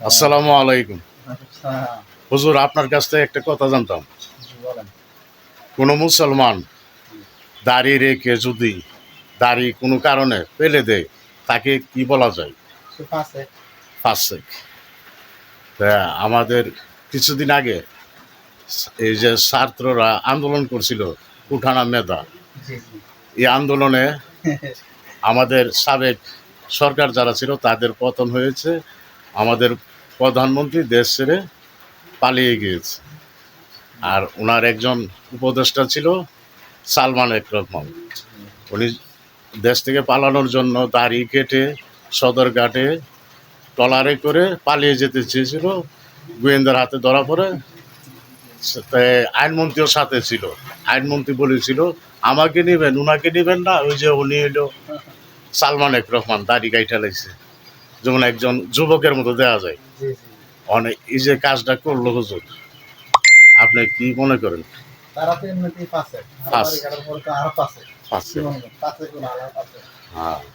আসসালামু আলাইকুম। হুজুর, আপনার কাছ থেকে একটা কথা জানতাম। কোনো মুসলমান দাড়ি রেখে যদি দাড়ি কোনো কারণে ফেলে দেয়, তাকে কি বলা যায়? ফাসেক। তা আমাদের কিছুদিন আগে এই যে ছাত্ররা আন্দোলন করছিল, উঠানা মেধা, এই আন্দোলনে আমাদের সাবেক সরকার যারা ছিল তাদের পতন হয়েছে। আমাদের প্রধানমন্ত্রী দেশ ছেড়ে পালিয়ে গিয়েছে। আর ওনার একজন উপদেষ্টা ছিল সালমান এফ রহমান। উনি দেশ থেকে পালানোর জন্য দাড়ি কেটে সদরঘাটে ট্রলারে করে পালিয়ে যেতে চেয়েছিল। গোয়েন্দার হাতে ধরা পড়ে। আইনমন্ত্রীও সাথে ছিল। আইনমন্ত্রী বলেছিল, আমাকে নেবেন, উনাকে নেবেন না। ওই যে উনি এলো সালমান এফ রহমান, দাড়ি কাইটা লাগছে, যেমন একজন যুবকের মতো দেওয়া যায়। অনেক এই যে কাজটা করলো হুজুর, আপনি কি মনে করেন? তারা তো এমনিতেই পাশে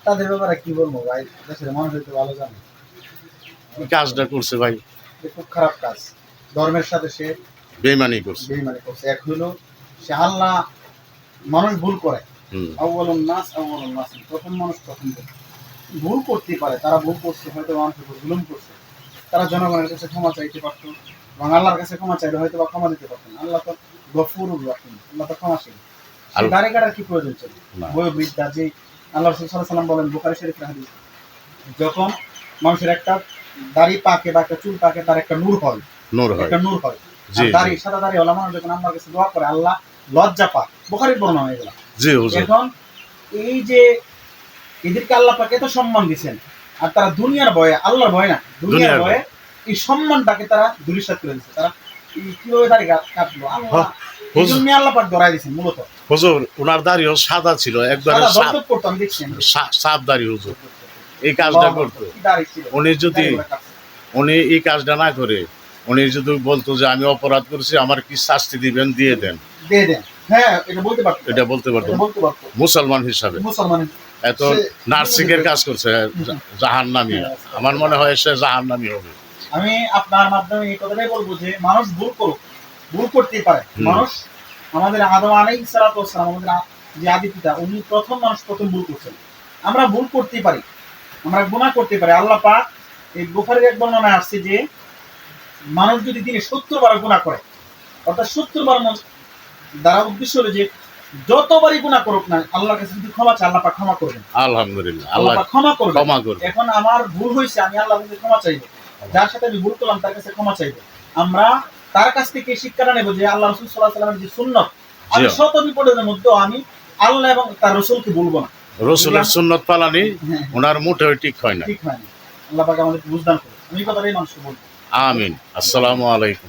তাদের ব্যাপারে কি বলবো ভাই, দেশের মানুষ হয়তো ভালো জানে কি কাজটা করছে ভাই। খুব খারাপ কাজ। ধর্মের সাথে সে বেইমানি করছে। এক হইলো সে আল্লাহ, মানুষ ভুল করে, প্রথম মানুষ প্রথম ভুল করতে পারে। তারা ভুল করছে, হয়তো মানুষের উপর জুলুম করছে। তারা জনগণের কাছে ক্ষমা চাইতে পারতো এবং আল্লাহর কাছে ক্ষমা চাইলে হয়তো বা ক্ষমা দিতে পারতেন। আল্লাহ তো গফুরুর রহিম, আল্লাহ তো ক্ষমাশীল। দাড়ি কাটার কি প্রয়োজন ছিল? বয়োবৃদ্ধা যে আল্লাহ রাসূল সাল্লাল্লাহু আলাইহি ওয়াসাল্লাম বলেন, বুখারী শরীফের হাদিস, যখন মানুষের একটা দাড়ি পাকে বা একটা চুল পাকে, তার একটা নূর হয়, একটা নূর হয়। দাড়ি, সাদা দাড়ি ওলা মানুষ যখন আল্লাহর কাছে দোয়া করে, আল্লাহ লজ্জা পায়। বুখারীর বর্ণনা এগুলা। এখন এই যে এদেরকে আল্লাহ পাক এত সম্মান দিয়েছেন, আর তারা দুনিয়ার ভয়ে, আল্লাহর ভয় না, দুনিয়ার ভয়ে এই সম্মানটাকে তারা ধূলিসাৎ করে দিচ্ছে। তারা কিভাবে দাড়ি কাটলো, আল্লাহ আল্লাহ পাক ধরাই দিয়েছেন। মূলত হুজুর, ওনার দাড়িও সাদা ছিল, একবারে সাফ দাড়ি হুজুর। এই কাজটা করতো উনি এই কাজটা না করে উনি যদি বলতো যে আমি অপরাধ করেছি, আমার কি শাস্তি দিবেন, দিয়ে দেন, হ্যাঁ, এটা বলতে পারতো মুসলমান হিসাবে। এত নার্সিং এর কাজ করছে, জাহান্নামী। আমার মনে হয় সে জাহান্নামী হবে। আমি আপনার মাধ্যমে এই কথাটাই বলবো যে মানুষ ভুল করুক, ভুল করতেই পারে মানুষ। আমাদের আদম আলাইহিস সালাতু ওয়াস সালাম, আমাদের যে আদি পিতা, উনি প্রথম মানুষ, প্রথম ভুল করছেন। আমরা ভুল করতেই পারি, আমরা গুনাহ করতে পারি। আল্লাহ পাক এই বুখারীর এক বর্ণনায় আসছে যে মানুষ যদি দিনে 70 বার গুনাহ করে, অর্থাৎ 70 বার, দ্বারা উদ্দেশ্য হলো যে যতবারই গুনাহ করুক না, আল্লাহর কাছে যদি ক্ষমা চায়, আল্লাহ পাক ক্ষমা করবেন। আলহামদুলিল্লাহ, আল্লাহ পাক ক্ষমা করবেন। এখন আমার ভুল হয়েছে, আমি আল্লাহর কাছে ক্ষমা চাইবো। যার সাথে আমি ভুল করলাম তার কাছে ক্ষমা চাইবো। আমরা তার কাছ থেকে শিক্ষাটা নেব যে আল্লাহ রাসূল সাল্লাল্লাহু আলাইহি ওয়াসাল্লামের যে সুন্নাত, আমি শত বিপদের মধ্যে আমি আল্লাহ এবং তার রাসূলকে ভুলবো না। রাসূলের সুন্নাত পালনি ওনার মোটেও ঠিক হয় না। আল্লাহ পাক আমাদের বুঝদান করুন। আমি কথাটাই মানুষকে বলবো। আমিন। আসসালামু আলাইকুম।